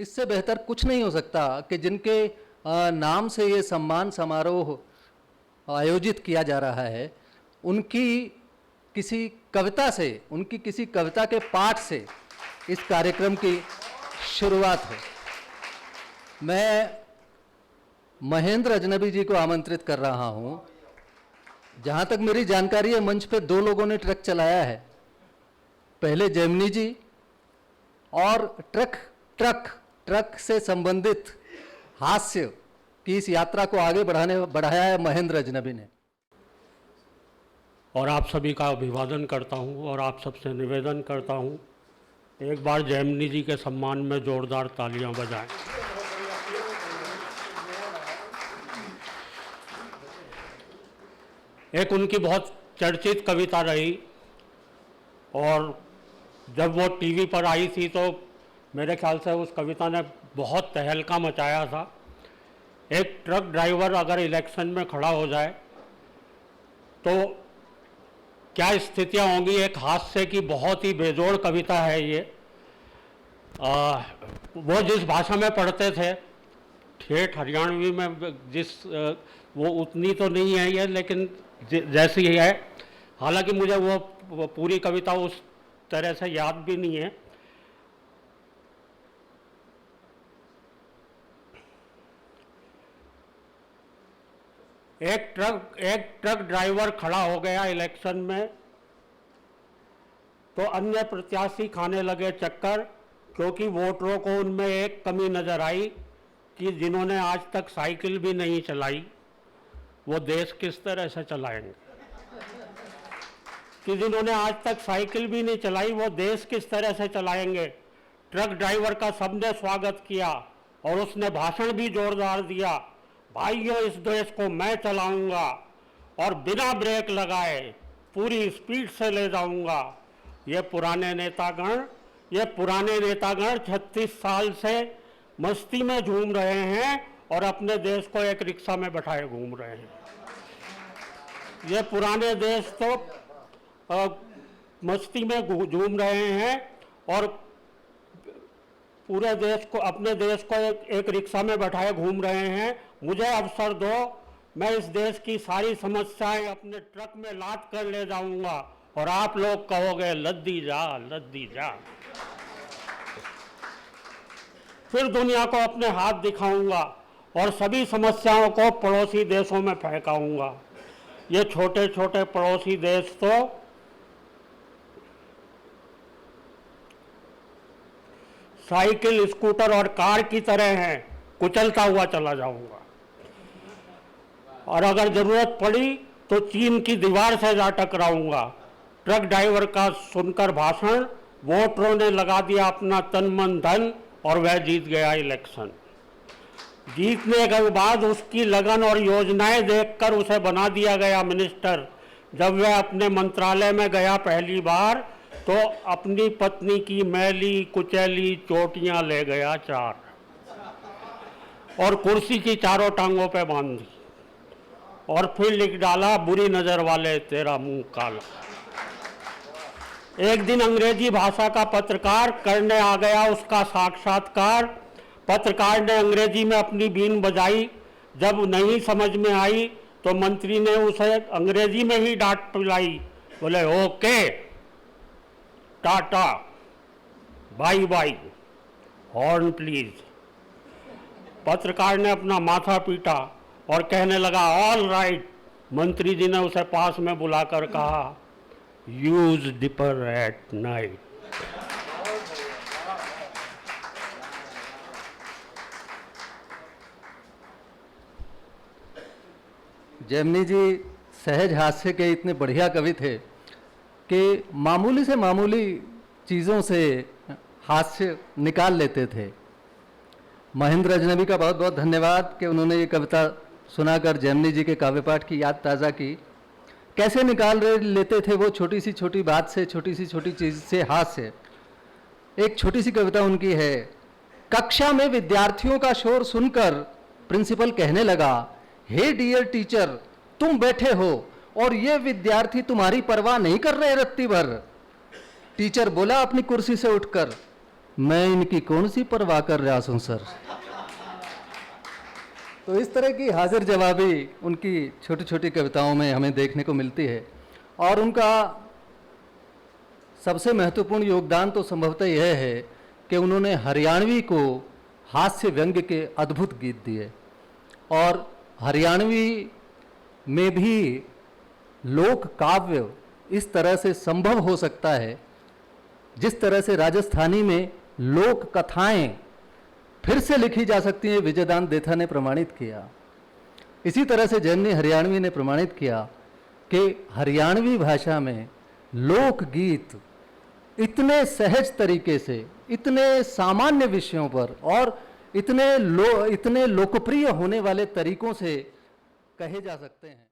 इससे बेहतर कुछ नहीं हो सकता कि जिनके नाम से ये सम्मान समारोह आयोजित किया जा रहा है, उनकी किसी कविता से, उनकी किसी कविता के पाठ से इस कार्यक्रम की शुरुआत हो। मैं महेंद्र अजनबी जी को आमंत्रित कर रहा हूं। जहां तक मेरी जानकारी है, मंच पे 2 लोगों ने ट्रक चलाया है, पहले जेमिनी जी, और ट्रक से संबंधित हास्य की इस यात्रा को आगे बढ़ाया है महेंद्र अजनबी ने। और आप सभी का अभिवादन करता हूं और आप सबसे निवेदन करता हूं, एक बार जेमिनी जी के सम्मान में जोरदार तालियां बजाएं। एक उनकी बहुत चर्चित कविता रही और जब वो टीवी पर आई थी तो मेरे ख्याल से उस कविता ने बहुत तहलका मचाया था। एक ट्रक ड्राइवर अगर इलेक्शन में खड़ा हो जाए तो क्या स्थितियां होंगी। एक हास्य की बहुत ही बेजोड़ कविता है ये। वो जिस भाषा में पढ़ते थे, ठेठ हरियाणवी में, वो उतनी तो नहीं है ये, लेकिन जैसी है। हालांकि मुझे वो पूरी कविता उस तरह से याद भी नहीं है। एक ट्रक ड्राइवर खड़ा हो गया इलेक्शन में तो अन्य प्रत्याशी खाने लगे चक्कर, क्योंकि वोटरों को उनमें एक कमी नजर आई कि जिन्होंने आज तक साइकिल भी नहीं चलाई वो देश किस तरह से चलाएंगे। कि जिन्होंने आज तक साइकिल भी नहीं चलाई वो देश किस तरह से चलाएंगे। ट्रक ड्राइवर का सबने स्वागत किया और उसने भाषण भी जोरदार दिया, भाइयों इस देश को मैं चलाऊंगा और बिना ब्रेक लगाए पूरी स्पीड से ले जाऊंगा। ये पुराने नेतागण 36 साल से मस्ती में झूम रहे हैं और अपने देश को एक रिक्शा में बैठाए घूम रहे हैं। ये पुराने देश तो मस्ती में झूम रहे हैं और पूरे देश को, अपने देश को एक रिक्शा में बैठाए घूम रहे हैं। मुझे अवसर दो, मैं इस देश की सारी समस्याएं अपने ट्रक में लाद कर ले जाऊंगा और आप लोग कहोगे लद्दी जा लद्दी जा। फिर दुनिया को अपने हाथ दिखाऊंगा और सभी समस्याओं को पड़ोसी देशों में फेंकाऊंगा। ये छोटे छोटे पड़ोसी देश तो साइकिल, स्कूटर और कार की तरह हैं, कुचलता हुआ चला जाऊंगा। और अगर जरूरत पड़ी तो चीन की दीवार से जा टकराऊंगा। ट्रक ड्राइवर का सुनकर भाषण वोटरों ने लगा दिया अपना तन मन धन और वह जीत गया इलेक्शन। जीतने के बाद उसकी लगन और योजनाएं देखकर उसे बना दिया गया मिनिस्टर। जब वह अपने मंत्रालय में गया पहली बार तो अपनी पत्नी की मैली कुचैली चोटियां ले गया 4 और कुर्सी की चारों टांगों पे बांध दी और फिर लिख डाला, बुरी नजर वाले तेरा मुंह काला। एक दिन अंग्रेजी भाषा का पत्रकार करने आ गया उसका साक्षात्कार। पत्रकार ने अंग्रेजी में अपनी बीन बजाई। जब नहीं समझ में आई तो मंत्री ने उसे अंग्रेजी में ही डांट पिलाई। बोले okay, tata, bye bye, horn please. पत्रकार ने अपना माथा पीटा और कहने लगा ऑल राइट। मंत्री जी ने उसे पास में बुलाकर कहा use dipper at night. Gemini ji सहज हास्य के इतने बढ़िया कवि थे कि मामूली से मामूली चीज़ों से हास्य निकाल लेते थे। महेंद्र अजनबी का बहुत बहुत धन्यवाद कि उन्होंने ये कविता सुनाकर जेमिनी जी के काव्य पाठ की याद ताज़ा की। कैसे निकाल लेते थे वो छोटी सी छोटी बात से, छोटी सी छोटी चीज़ से हास्य। एक छोटी सी कविता उनकी है। कक्षा में विद्यार्थियों का शोर सुनकर प्रिंसिपल कहने लगा, हे डियर टीचर, तुम बैठे हो और ये विद्यार्थी तुम्हारी परवाह नहीं कर रहे रत्ती भर। टीचर बोला अपनी कुर्सी से उठकर, मैं इनकी कौन सी परवाह कर रहा हूँ सर। तो इस तरह की हाजिर जवाबी उनकी छोटी छोटी कविताओं में हमें देखने को मिलती है। और उनका सबसे महत्वपूर्ण योगदान तो संभवतः यह है कि उन्होंने हरियाणवी को हास्य व्यंग्य के अद्भुत गीत दिए, और हरियाणवी में भी लोक काव्य इस तरह से संभव हो सकता है जिस तरह से राजस्थानी में लोक कथाएं फिर से लिखी जा सकती हैं, विजयदान देथा ने प्रमाणित किया। इसी तरह से जैनी हरियाणवी ने प्रमाणित किया कि हरियाणवी भाषा में लोकगीत इतने सहज तरीके से, इतने सामान्य विषयों पर और इतने लोकप्रिय होने वाले तरीकों से कहे जा सकते हैं।